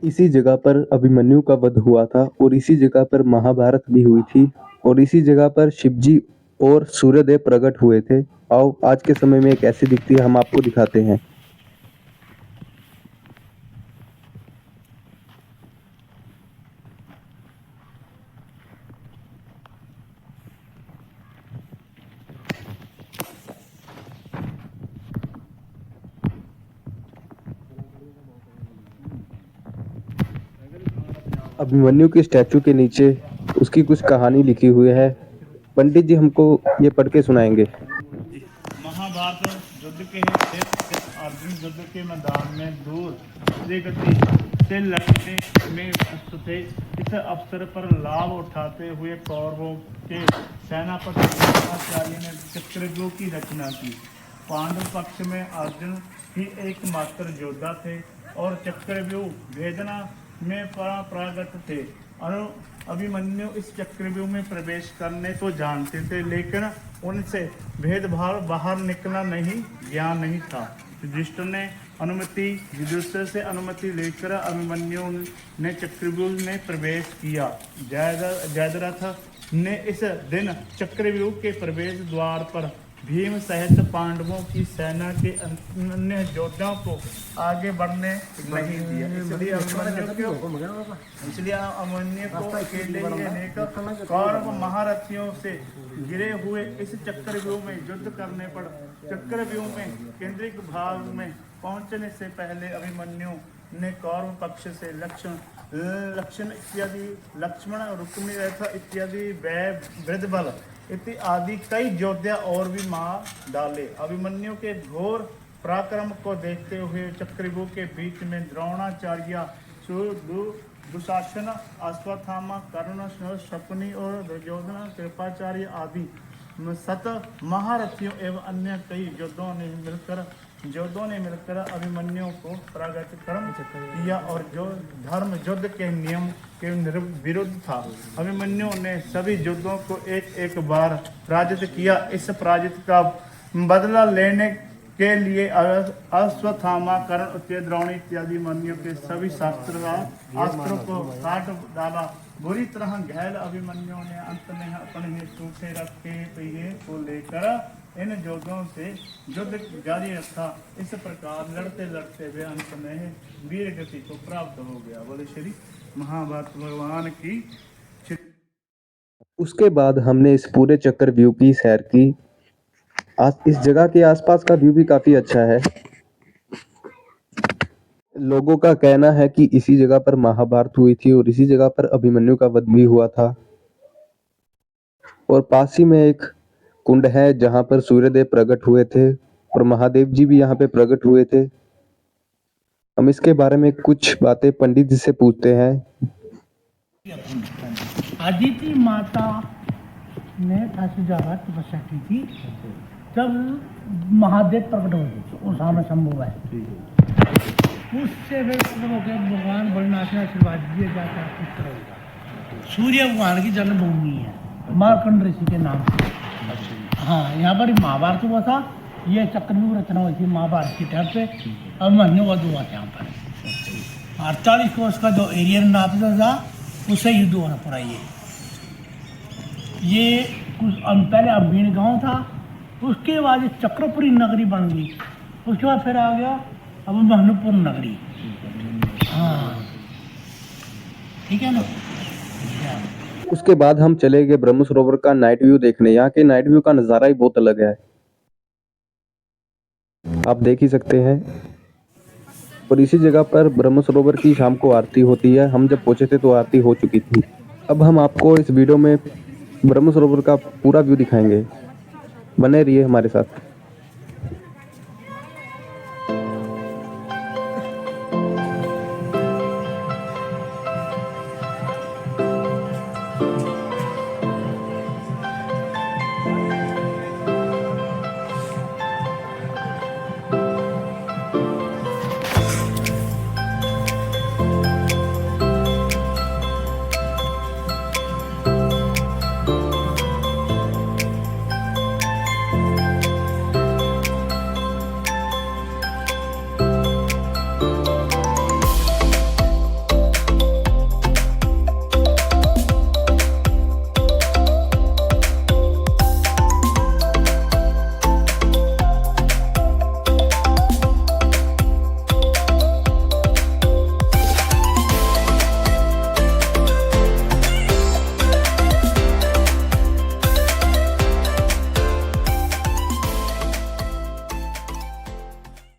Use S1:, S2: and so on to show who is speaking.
S1: इसी जगह पर अभिमन्यु का वध हुआ था और इसी जगह पर महाभारत भी हुई थी और इसी जगह पर शिवजी और सूर्यदेव प्रकट हुए थे। आओ आज के समय में एक ऐसी दिखती है, हम आपको दिखाते हैं। अभिमन्यु के स्टैचू के नीचे उसकी कुछ कहानी लिखी हुई है। पंडित जी हमको ये पढ़ के सुनाएंगे।
S2: महाभारत युद्ध के अर्जुन युद्ध के मैदान में दूर गति से लड़ने में व्यस्त थे। इस अवसर पर लाभ उठाते हुए कौरवों के सेनापति द्रोणाचार्य ने चक्रव्यूह की रचना की। पांडव पक्ष में अर्जुन ही एकमात्र योद्धा थे और चक्रव्यूह भेदना में प्रागत थे। अभिमन्यु इस चक्रव्यूह में प्रवेश करने को जानते थे, लेकिन उनसे भेदभाव बाहर निकलना नहीं ज्ञान नहीं था। युधिष्ठिर से अनुमति लेकर अभिमन्यु ने चक्रव्यूह में प्रवेश किया। जयद्रथ ने इस दिन चक्रव्यूह के प्रवेश द्वार पर भीम सहित पांडवों की सेना के अन्य योद्धाओं को आगे बढ़ने नहीं दिया। इसलिए अभिमन्यु को अकेले ही लेकर कौरव महारथियों से गिरे हुए इस चक्रव्यूह में युद्ध करने पर चक्रव्यूह में केंद्रीय भाग में पहुंचने से पहले अभिमन्यु ने कौरव पक्ष से लक्ष्मण रुक्मी इत्यादि वृद्धबल इत्यादि कई योद्धा और भी मार डाले। अभिमन्यु के घोर पराक्रम को देखते हुए चक्रव्यूह के बीच में द्रोणाचार्य, दुशासन, अश्वत्थामा, कर्ण, शकुनि और दुर्योधन, कृपाचार्य आदि सत महारथियों एवं अन्य कई योद्धों ने मिलकर अभिमन्यु को पराजित किया और जो धर्म युद्ध के नियम के विरुद्ध था। अभिमन्यु ने सभी योद्धों को एक एक बार पराजित किया। इस पराजित का बदला लेने के लिए अश्वत्थामा, कर्ण, द्रोणी इत्यादि मन्यु के सभी अस्त्रों को काट डाला। बुरी तरह घायल अभिमन्यु ने अंत में अपने सूखे रखे पहिए को लेकर इन योद्धों से युद्ध जारी रखा। इस प्रकार लड़ते लड़ते वे अंत में वीर गति को प्राप्त हो गया। बोले श्री महाभारत भगवान की।
S1: उसके बाद हमने इस पूरे चक्रव्यूह की सैर की। आज इस जगह के आसपास का व्यू भी काफी अच्छा है। लोगों का कहना है कि इसी जगह पर महाभारत हुई थी और इसी जगह पर अभिमन्यु का वध भी हुआ था। और पास ही में एक कुंड है जहां पर सूर्यदेव प्रकट हुए थे और महादेव जी भी यहाँ पे प्रकट हुए थे। हम इसके बारे में कुछ बातें पंडित जी से पूछते हैं।
S3: अदिति माता ने 88 जगह तपस्या की थी, जब महादेव प्रकट हो गए उस समय संभव है। उससे फिर भगवान भोलेनाथ ने आशीर्वाद दिया जाता है किस तरह होगा। सूर्य भगवान की जन्मभूमि है मार्कंड ऋषि के नाम से। हाँ, यहाँ पर महाभारत हुआ था। ये चक्रव्यूह रचना हुई थी महाभारत की टाइम पे। अभिमन्यु वध हुआ था यहाँ पर 48 कोस का जो एरिया नापता था उससे युद्ध होना पड़ा। ये कुछ पहले अम्बीन गांव था, उसके बाद चक्रपुरी नगरी बन गई, उसके बाद फिर आ गया अब महनुपुर नगरी। हाँ, ठीक है ना।
S1: उसके बाद हम चले गए ब्रह्म सरोवर का नाइट व्यू देखने। यहाँ के नाइट व्यू का नज़ारा ही बहुत अलग है, आप देख ही सकते हैं। और इसी जगह पर ब्रह्म सरोवर की शाम को आरती होती है। हम जब पहुंचे थे तो आरती हो चुकी थी। अब हम आपको इस वीडियो में ब्रह्म सरोवर का पूरा व्यू दिखाएंगे, बने रहिए हमारे साथ।